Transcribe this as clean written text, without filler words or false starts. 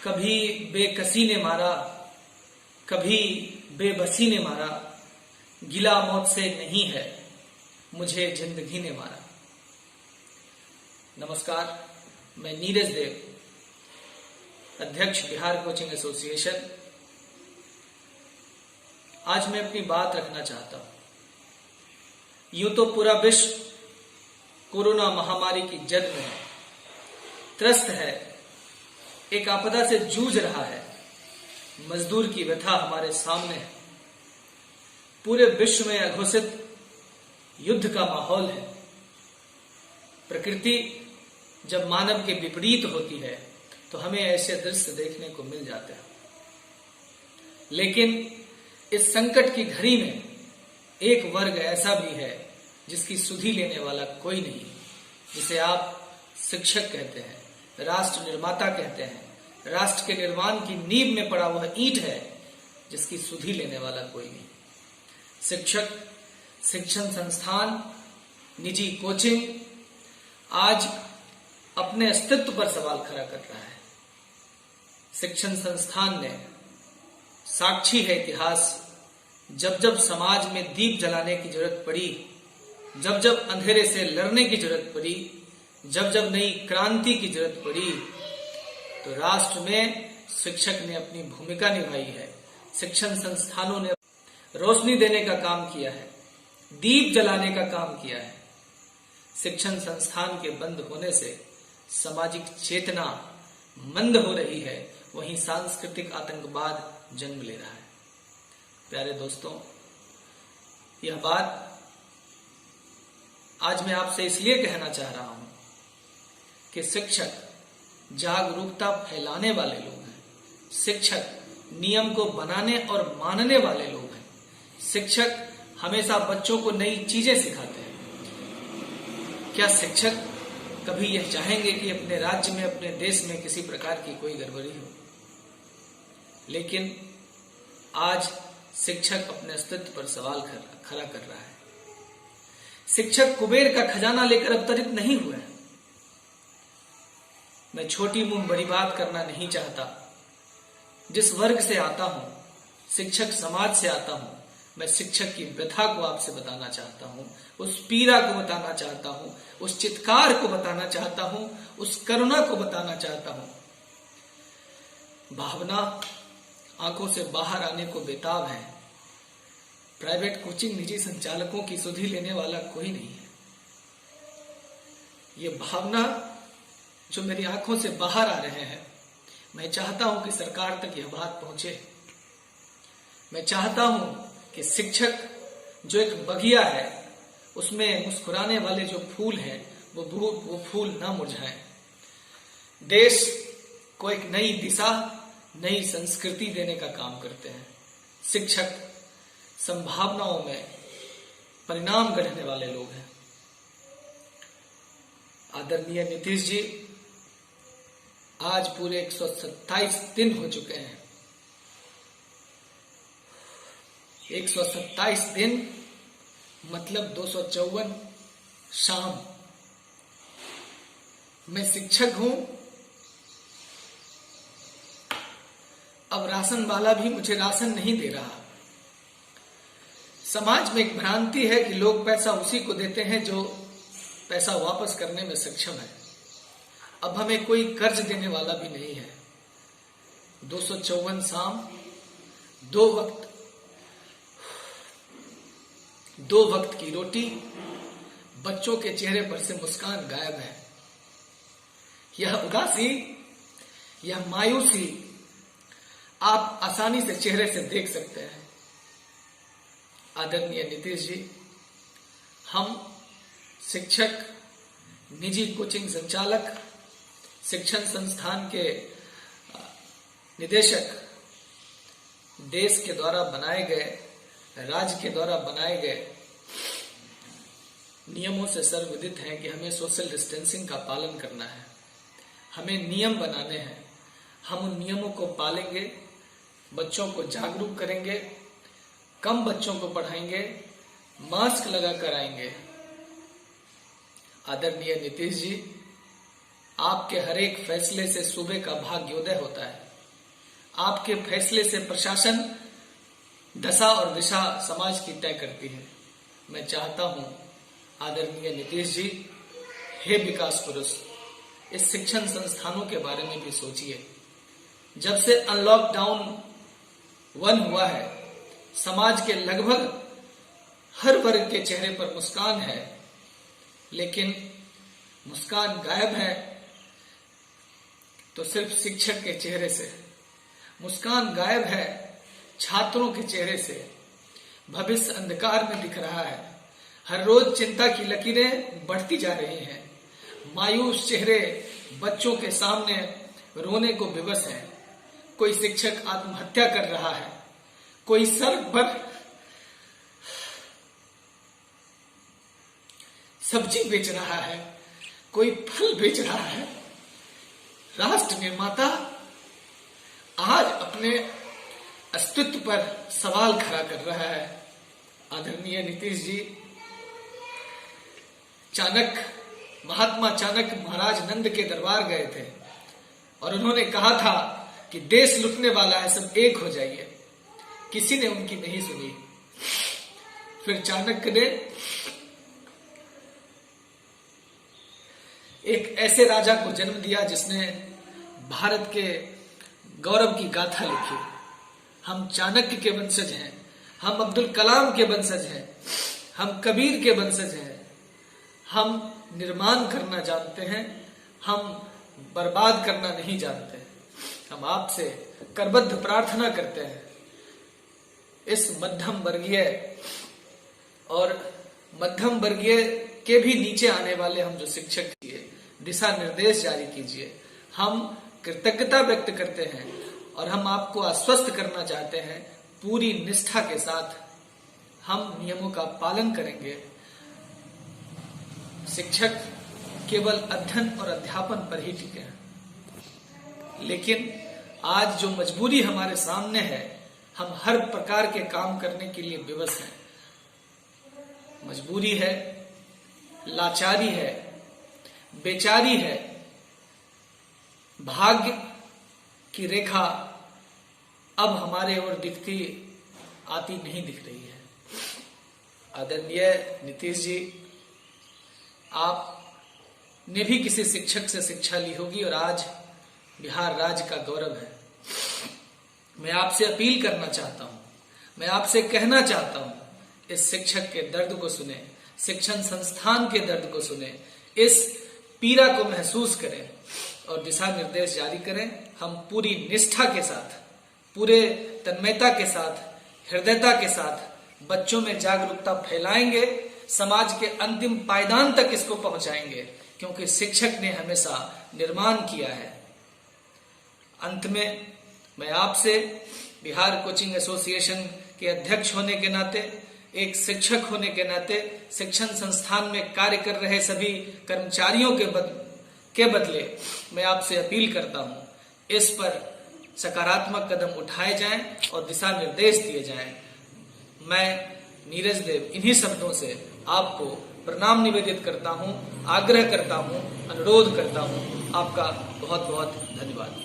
कभी बेकसी ने मारा, कभी बेबसी ने मारा, गिला मौत से नहीं है, मुझे जिंदगी ने मारा। नमस्कार, मैं नीरज देव, अध्यक्ष बिहार कोचिंग एसोसिएशन। आज मैं अपनी बात रखना चाहता हूं। यूं तो पूरा विश्व कोरोना महामारी की जद में है, त्रस्त है, एक आपदा से जूझ रहा है। मजदूर की व्यथा हमारे सामने है। पूरे विश्व में अघोषित युद्ध का माहौल है। प्रकृति जब मानव के विपरीत होती है तो हमें ऐसे दृश्य देखने को मिल जाते हैं। लेकिन इस संकट की घड़ी में एक वर्ग ऐसा भी है जिसकी सुधि लेने वाला कोई नहीं, जिसे आप शिक्षक कहते हैं, राष्ट्र निर्माता कहते हैं। राष्ट्र के निर्माण की नींव में पड़ा वह ईंट है जिसकी सुधि लेने वाला कोई नहीं। शिक्षक, शिक्षण संस्थान, निजी कोचिंग आज अपने अस्तित्व पर सवाल खड़ा कर रहा है। शिक्षण संस्थान ने साक्षी है इतिहास, जब जब समाज में दीप जलाने की जरूरत पड़ी, जब जब अंधेरे से लड़ने की जरूरत पड़ी, जब जब नई क्रांति की जरूरत पड़ी, तो राष्ट्र में शिक्षक ने अपनी भूमिका निभाई है। शिक्षण संस्थानों ने रोशनी देने का काम किया है, दीप जलाने का काम किया है। शिक्षण संस्थान के बंद होने से सामाजिक चेतना मंद हो रही है, वहीं सांस्कृतिक आतंकवाद जन्म ले रहा है। प्यारे दोस्तों, यह बात आज मैं आपसे इसलिए कहना चाह रहा हूं कि शिक्षक जागरूकता फैलाने वाले लोग हैं। शिक्षक नियम को बनाने और मानने वाले लोग हैं। शिक्षक हमेशा बच्चों को नई चीजें सिखाते हैं। क्या शिक्षक कभी यह चाहेंगे कि अपने राज्य में, अपने देश में किसी प्रकार की कोई गड़बड़ी हो? लेकिन आज शिक्षक अपने अस्तित्व पर सवाल खड़ा कर रहा है। शिक्षक कुबेर का खजाना लेकर अवतरित नहीं हुए। मैं छोटी मुंह बड़ी बात करना नहीं चाहता। जिस वर्ग से आता हूं, शिक्षक समाज से आता हूं, मैं शिक्षक की व्यथा को आपसे बताना चाहता हूं, उस पीड़ा को बताना चाहता हूं, उस चित्कार को बताना चाहता हूं, उस करुणा को बताना चाहता हूं। भावना आंखों से बाहर आने को बेताब है। प्राइवेट कोचिंग निजी संचालकों की सुधि लेने वाला कोई नहीं है। ये भावना जो मेरी आंखों से बाहर आ रहे हैं, मैं चाहता हूं कि सरकार तक यह बात पहुंचे। मैं चाहता हूं कि शिक्षक जो एक बगिया है, उसमें मुस्कुराने वाले जो फूल हैं वो फूल ना मुरझाएं। देश को एक नई दिशा, नई संस्कृति देने का काम करते हैं। शिक्षक संभावनाओं में परिणाम गढ़ने वाले लोग हैं। आदरणीय नीतीश जी, आज पूरे 127 दिन हो चुके हैं। 127 दिन मतलब 254 शाम। मैं शिक्षक हूं, अब राशन वाला भी मुझे राशन नहीं दे रहा। समाज में एक भ्रांति है कि लोग पैसा उसी को देते हैं जो पैसा वापस करने में सक्षम है। अब हमें कोई कर्ज देने वाला भी नहीं है। 254 शाम, दो वक्त की रोटी, बच्चों के चेहरे पर से मुस्कान गायब है। यह उदासी, यह मायूसी आप आसानी से चेहरे से देख सकते हैं। आदरणीय नीतीश जी, हम शिक्षक, निजी कोचिंग संचालक, शिक्षण संस्थान के निदेशक देश के द्वारा बनाए गए, राज्य के द्वारा बनाए गए नियमों से सर्वविदित हैं कि हमें सोशल डिस्टेंसिंग का पालन करना है। हमें नियम बनाने हैं। हम उन नियमों को पालेंगे, बच्चों को जागरूक करेंगे, कम बच्चों को पढ़ाएंगे, मास्क लगाकर आएंगे। आदरणीय नीतीश जी, आपके हर एक फैसले से सूबे का भाग्योदय होता है। आपके फैसले से प्रशासन दशा और दिशा समाज की तय करती है। मैं चाहता हूं आदरणीय नीतीश जी, हे विकास पुरुष, इस शिक्षण संस्थानों के बारे में भी सोचिए। जब से अनलॉक डाउन 1 हुआ है, समाज के लगभग हर वर्ग के चेहरे पर मुस्कान है, लेकिन मुस्कान गायब है तो सिर्फ शिक्षक के चेहरे से। मुस्कान गायब है छात्रों के चेहरे से। भविष्य अंधकार में दिख रहा है। हर रोज चिंता की लकीरें बढ़ती जा रही हैं। मायूस चेहरे बच्चों के सामने रोने को विवश हैं। कोई शिक्षक आत्महत्या कर रहा है, कोई सड़क पर सब्जी बेच रहा है, कोई फल बेच रहा है। राष्ट्र निर्माता आज अपने अस्तित्व पर सवाल खड़ा कर रहा है। आदरणीय नीतीश जी, महात्मा चाणक्य महाराज नंद के दरबार गए थे और उन्होंने कहा था कि देश लुटने वाला है, सब एक हो जाइए। किसी ने उनकी नहीं सुनी। फिर चाणक्य ने एक ऐसे राजा को जन्म दिया जिसने भारत के गौरव की गाथा लिखी। हम चाणक्य के वंशज हैं, हम अब्दुल कलाम के वंशज हैं, हम कबीर के वंशज हैं। हम निर्माण करना जानते हैं, हम बर्बाद करना नहीं जानते। हम आपसे करबद्ध प्रार्थना करते हैं, इस मध्यम वर्गीय और मध्यम वर्गीय के भी नीचे आने वाले हम जो शिक्षक किए, दिशा निर्देश जारी कीजिए। हम कृतज्ञता व्यक्त करते हैं और हम आपको आश्वस्त करना चाहते हैं, पूरी निष्ठा के साथ हम नियमों का पालन करेंगे। शिक्षक केवल अध्ययन और अध्यापन पर ही टिके हैं, लेकिन आज जो मजबूरी हमारे सामने है, हम हर प्रकार के काम करने के लिए विवश हैं। मजबूरी है, लाचारी है, बेचारी है। भाग्य की रेखा अब हमारे ओर आती नहीं दिख रही है। आदरणीय नीतीश जी, आपने भी किसी शिक्षक से शिक्षा ली होगी और आज बिहार राज्य का गौरव है। मैं आपसे अपील करना चाहता हूं, मैं आपसे कहना चाहता हूं, इस शिक्षक के दर्द को सुने, शिक्षण संस्थान के दर्द को सुने, इस पीड़ा को महसूस करें और दिशा निर्देश जारी करें। हम पूरी निष्ठा के साथ, पूरे तन्मयता के साथ, हृदयता के साथ बच्चों में जागरूकता फैलाएंगे, समाज के अंतिम पायदान तक इसको पहुंचाएंगे, क्योंकि शिक्षक ने हमेशा निर्माण किया है। अंत में मैं आपसे बिहार कोचिंग एसोसिएशन के अध्यक्ष होने के नाते, एक शिक्षक होने के नाते, शिक्षण संस्थान में कार्य कर रहे सभी कर्मचारियों के बदले मैं आपसे अपील करता हूं, इस पर सकारात्मक कदम उठाए जाएं और दिशा निर्देश दिए जाएं। मैं नीरज देव इन्हीं शब्दों से आपको प्रणाम निवेदित करता हूं, आग्रह करता हूं, अनुरोध करता हूं। आपका बहुत बहुत धन्यवाद।